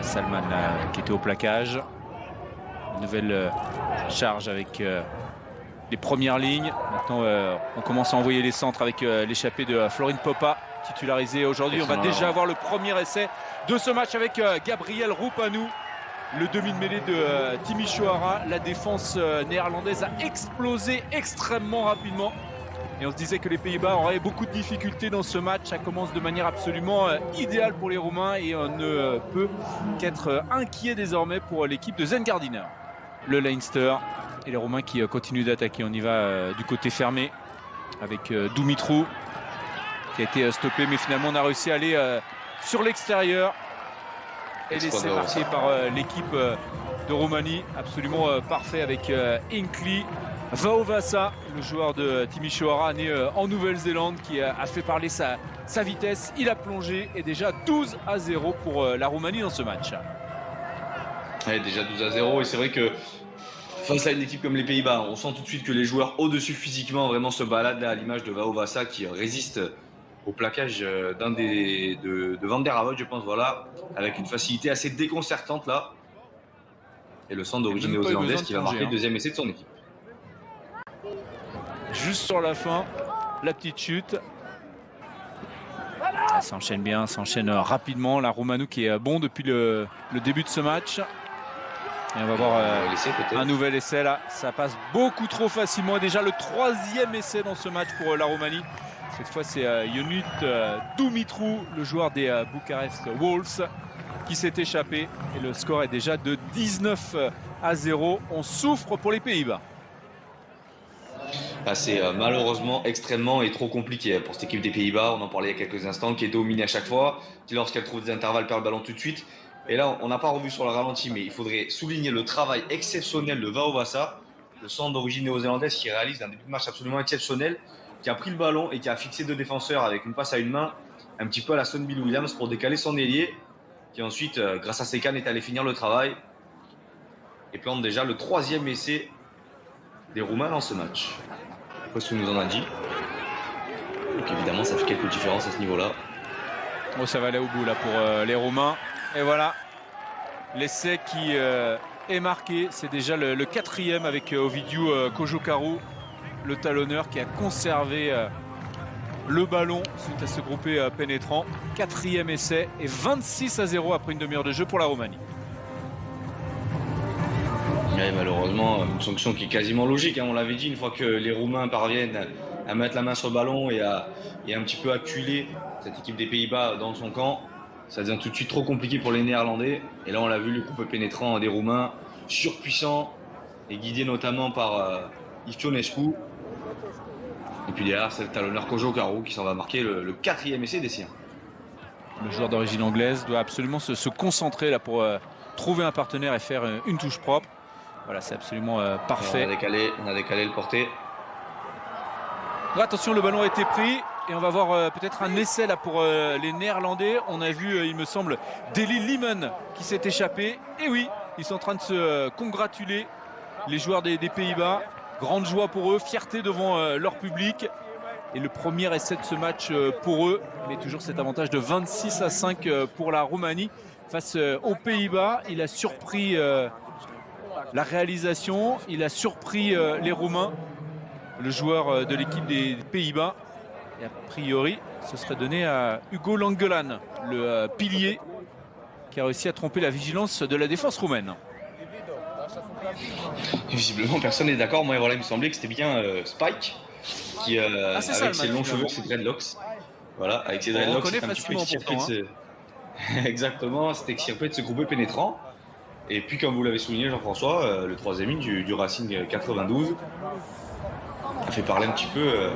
Salman qui était au plaquage. Une nouvelle charge avec les premières lignes. Maintenant, on commence à envoyer les centres avec l'échappée de Florine Popa, titularisée aujourd'hui. On va déjà avoir le premier essai de ce match avec Gabriel Roupanou. Le demi de mêlée de Timișoara. La défense néerlandaise a explosé extrêmement rapidement. Et on se disait que les Pays-Bas auraient beaucoup de difficultés dans ce match. Ça commence de manière absolument idéale pour les Roumains et on ne peut qu'être inquiet désormais pour l'équipe de Zen Gardiner. Le Leinster et les Roumains qui continuent d'attaquer. On y va du côté fermé avec Dumitru qui a été stoppé, mais finalement on a réussi à aller sur l'extérieur. Et l'essai marqué par l'équipe de Roumanie, absolument parfait avec Inkli Vauvaça, le joueur de Timișoara, né en Nouvelle-Zélande, qui a fait parler sa vitesse. Il a plongé et déjà 12-0 pour la Roumanie dans ce match. Ouais, déjà 12-0 et c'est vrai que face à une équipe comme les Pays-Bas, on sent tout de suite que les joueurs au-dessus physiquement vraiment se baladent là, à l'image de Vauvaça qui résiste au plaquage de Van der Avoort, je pense, voilà, avec une facilité assez déconcertante là. Et le centre d'origine néo-zélandaise qui va marquer le deuxième essai de son équipe. Juste sur la fin, la petite chute. Ça s'enchaîne bien, s'enchaîne rapidement. La Roumanie qui est bon depuis le début de ce match. Et on va voir un nouvel essai là. Ça passe beaucoup trop facilement. Et déjà le troisième essai dans ce match pour la Roumanie. Cette fois, c'est Ionut Dumitru, le joueur des Bucarest Wolves, qui s'est échappé. Et le score est déjà de 19-0. On souffre pour les Pays-Bas. C'est malheureusement extrêmement et trop compliqué pour cette équipe des Pays-Bas. On en parlait il y a quelques instants, qui est dominée à chaque fois, qui lorsqu'elle trouve des intervalles perd le ballon tout de suite. Et là, on n'a pas revu sur le ralenti, mais il faudrait souligner le travail exceptionnel de Vauvaça, le centre d'origine néo-zélandaise qui réalise un début de match absolument exceptionnel, qui a pris le ballon et qui a fixé deux défenseurs avec une passe à une main, un petit peu à la Son Bill Williams pour décaler son ailier, qui ensuite, grâce à ses cannes, est allé finir le travail et plante déjà le troisième essai des Roumains dans ce match. Après ce que nous en a dit. Donc évidemment, ça fait quelques différences à ce niveau-là. Oh, ça va aller au bout là pour les Roumains. Et voilà, l'essai qui est marqué. C'est déjà le quatrième avec Ovidiu Cojocaru, le talonneur qui a conservé le ballon suite à ce groupé pénétrant. Quatrième essai et 26-0 après une demi-heure de jeu pour la Roumanie. Ouais, malheureusement, une sanction qui est quasiment logique. On l'avait dit, une fois que les Roumains parviennent à mettre la main sur le ballon et à un petit peu acculer cette équipe des Pays-Bas dans son camp, ça devient tout de suite trop compliqué pour les Néerlandais. Et là, on l'a vu, le groupe pénétrant des Roumains, surpuissant et guidé notamment par Ivcionescu. Et puis derrière, c'est le talonneur Cojocaru qui s'en va marquer le quatrième essai des siens. Le joueur d'origine anglaise doit absolument se concentrer là pour trouver un partenaire et faire une touche propre. Voilà, c'est absolument parfait. On a décalé le porté. Attention, le ballon a été pris et on va voir peut-être un essai là pour les Néerlandais. On a vu, il me semble, Deli Liman qui s'est échappé. Et oui, ils sont en train de se congratuler, les joueurs des Pays-Bas. Grande joie pour eux, fierté devant leur public. Et le premier essai de ce match pour eux, mais toujours cet avantage de 26-5 pour la Roumanie face aux Pays-Bas. Il a surpris la réalisation, il a surpris les Roumains, le joueur de l'équipe des Pays-Bas. Et a priori, ce serait donné à Hugo Langelaan, le pilier, qui a réussi à tromper la vigilance de la défense roumaine. Visiblement, personne n'est d'accord. Moi, voilà, il me semblait que c'était bien Spike qui, avec ses longs cheveux, ses dreadlocks. Voilà, avec ses dreadlocks, c'était un petit peu extirpé de ce... Exactement, c'était extirpé de ce groupe pénétrant. Et puis, comme vous l'avez souligné, Jean-François, le troisième ligne du Racing 92 a fait parler un petit peu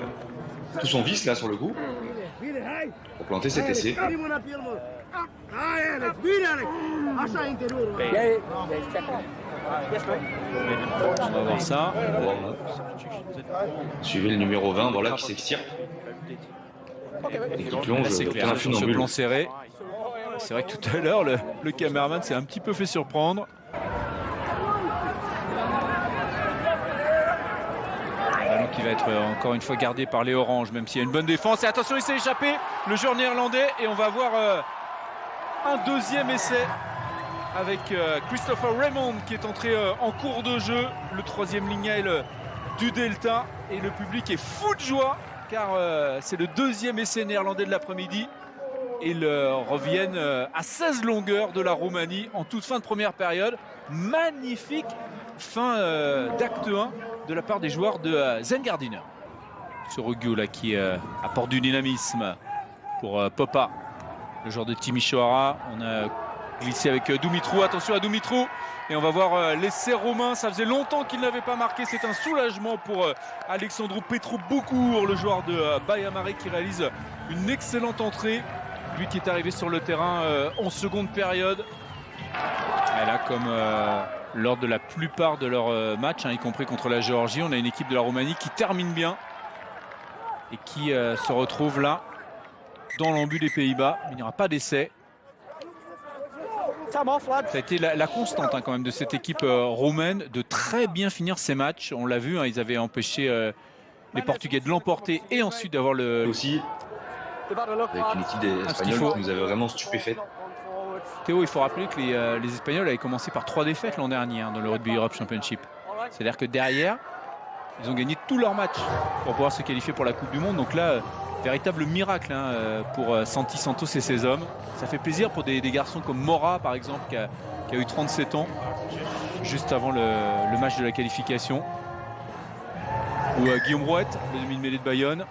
tout son vice là sur le coup pour planter cet essai. On va voir ça. Suivez le numéro 20, voilà, qui s'extirpe. Et qui plonge c'est clair, sur ce plan serré. C'est vrai que tout à l'heure, le caméraman s'est un petit peu fait surprendre. Un ballon qui va être encore une fois gardé par les Oranges, même s'il y a une bonne défense. Et attention, il s'est échappé, le joueur néerlandais. Et on va avoir un deuxième essai avec Christopher Raymond qui est entré en cours de jeu, le troisième ligne aile du Delta, et le public est fou de joie car c'est le deuxième essai néerlandais de l'après-midi. Ils reviennent à 16 longueurs de la Roumanie en toute fin de première période. Magnifique fin d'acte 1 de la part des joueurs de Zengardiner. Ce Ruggiu là qui apporte du dynamisme pour Popa, le joueur de Timișoara. On a glissé avec Dumitru, attention à Dumitru, et on va voir l'essai romain. Ça faisait longtemps qu'il n'avait pas marqué, c'est un soulagement pour Alexandru Petru-Bucur, le joueur de Baia Mare, qui réalise une excellente entrée, lui qui est arrivé sur le terrain en seconde période. Et là, comme lors de la plupart de leurs matchs, y compris contre la Géorgie, on a une équipe de la Roumanie qui termine bien et qui se retrouve là dans l'embut des Pays-Bas. Il n'y aura pas d'essai. Ça a été la constante quand même de cette équipe roumaine de très bien finir ses matchs. On l'a vu, ils avaient empêché les Portugais de l'emporter et ensuite d'avoir le... Aussi, avec une équipe des Espagnols qui nous avait vraiment stupéfait. Théo, il faut rappeler que les Espagnols avaient commencé par 3 défaites l'an dernier dans le Rugby Europe Championship. C'est-à-dire que derrière, ils ont gagné tous leurs matchs pour pouvoir se qualifier pour la Coupe du Monde. Donc là, véritable miracle pour Santi Santos et ses hommes. Ça fait plaisir pour des garçons comme Mora, par exemple, qui a eu 37 ans, juste avant le match de la qualification. Ou Guillaume Rouette, le demi de mêlée de Bayonne.